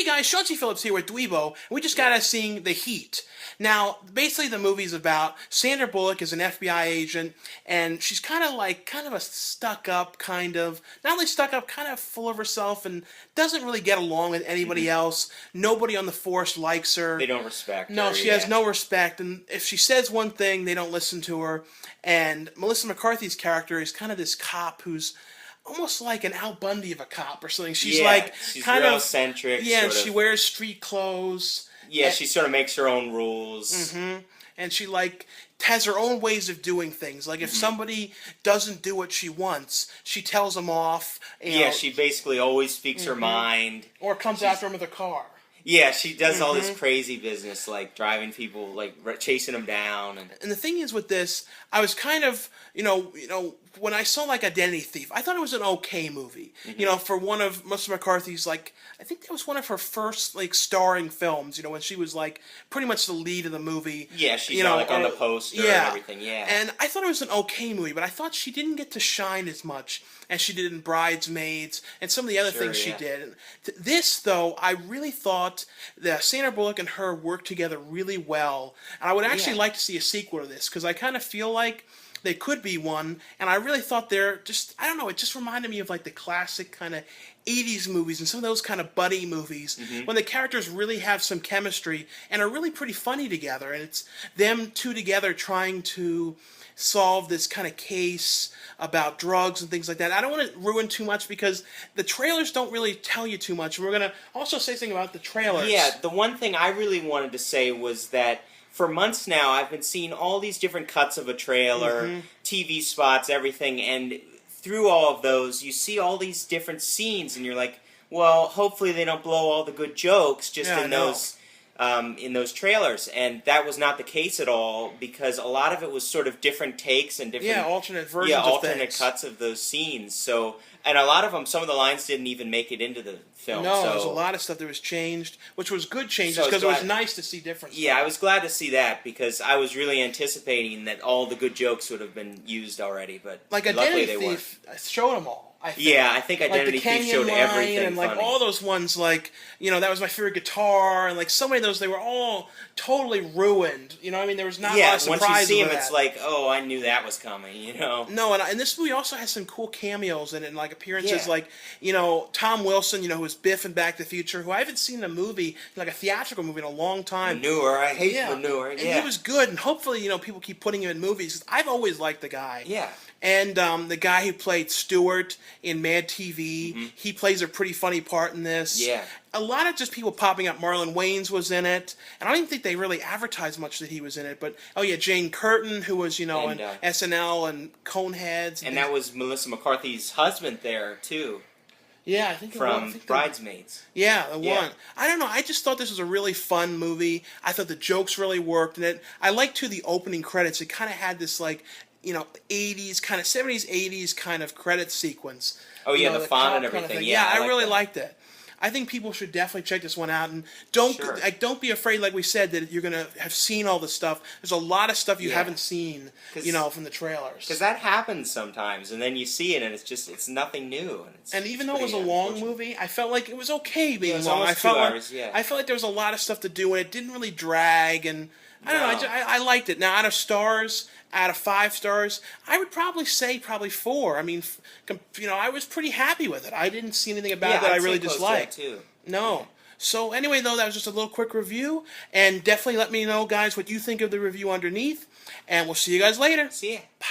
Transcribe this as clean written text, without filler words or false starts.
hey guys, Chauncey Phillips here with Dweebo, and we just got out seeing The Heat. Now, basically the movie's about Sandra Bullock is an FBI agent, and she's kind of a stuck-up, not only stuck-up, kind of full of herself, and doesn't really get along with anybody else. Nobody on the force likes her. They don't respect her. No, she has no respect, and if she says one thing, they don't listen to her. And Melissa McCarthy's character is kind of this cop who's almost like an Al Bundy of a cop or something. She's she's kind real of eccentric. Yeah, she wears street clothes. Yeah, she sort of makes her own rules. Mm-hmm. And she has her own ways of doing things. Like if somebody doesn't do what she wants, she tells them off. She basically always speaks her mind. Or comes after them with a car. Yeah, she does all this crazy business, like driving people, like chasing them down. And the thing is with this, I was kind of, when I saw Identity Thief, I thought it was an okay movie. For one of Melissa McCarthy's, I think that was one of her first starring films. When she was pretty much the lead of the movie. Yeah, she's on the poster and everything. Yeah, and I thought it was an okay movie, but I thought she didn't get to shine as much as she did in Bridesmaids and some of the other things she did. And this, though, I really thought that Sandra Bullock and her worked together really well, and I would actually like to see a sequel to this because I kind of feel like they could be one, and I really thought it just reminded me of the classic kind of 80s movies and some of those kind of buddy movies when the characters really have some chemistry and are really pretty funny together, and it's them two together trying to solve this kind of case about drugs and things like that. I don't want to ruin too much because the trailers don't really tell you too much. We're going to also say something about the trailers. Yeah, the one thing I really wanted to say was that for months now, I've been seeing all these different cuts of a trailer, TV spots, everything, and through all of those, you see all these different scenes, and you're like, well, hopefully they don't blow all the good jokes just in those trailers. And that was not the case at all, because a lot of it was sort of different takes and different alternate versions of things. Cuts of those scenes. So, and a lot of them, some of the lines didn't even make it into the film. No, there was a lot of stuff that was changed, which was good changes because it was nice to see different stuff. Yeah, I was glad to see that because I was really anticipating that all the good jokes would have been used already, but luckily they weren't. Showed them all. I think Identity Thief showed everything and funny. all those ones, that was my favorite guitar, and so many of those, they were all totally ruined. There was not a lot of surprise. Once you see them, it's like, oh, I knew that was coming. No, and this movie also has some cool cameos in it, and appearances Tom Wilson, who was Biff in Back to the Future, who I haven't seen in a movie, a theatrical movie in a long time. Manure, I hate Manure. And he was good, and hopefully, people keep putting him in movies. I've always liked the guy. Yeah. And the guy who played Stewart in Mad TV, he plays a pretty funny part in this. Yeah. A lot of just people popping up. Marlon Wayans was in it. And I don't even think they really advertised much that he was in it. But, Jane Curtin, who was, in SNL and Coneheads. And that was Melissa McCarthy's husband there, too. Yeah, I think from Bridesmaids. Yeah, the one. I don't know. I just thought this was a really fun movie. I thought the jokes really worked in it. I liked, too, the opening credits. It kind of had this, 80s, kind of 70s, 80s kind of credit sequence. Oh, yeah, the font and everything. Kind of I really liked it. I think people should definitely check this one out, and don't be afraid, like we said, that you're going to have seen all the stuff. There's a lot of stuff you haven't seen, from the trailers. Because that happens sometimes, and then you see it, and it's nothing new. And even though it was a long movie, I felt like it was okay being long. I felt like there was a lot of stuff to do, and it didn't really drag, and I don't know, I liked it. Now, out of 5 stars, I would probably say 4. I mean, I was pretty happy with it. I didn't see anything about it that I really disliked. Too. No. Yeah. So anyway, though, that was just a little quick review, and definitely let me know, guys, what you think of the review underneath, and we'll see you guys later. See ya. Bye.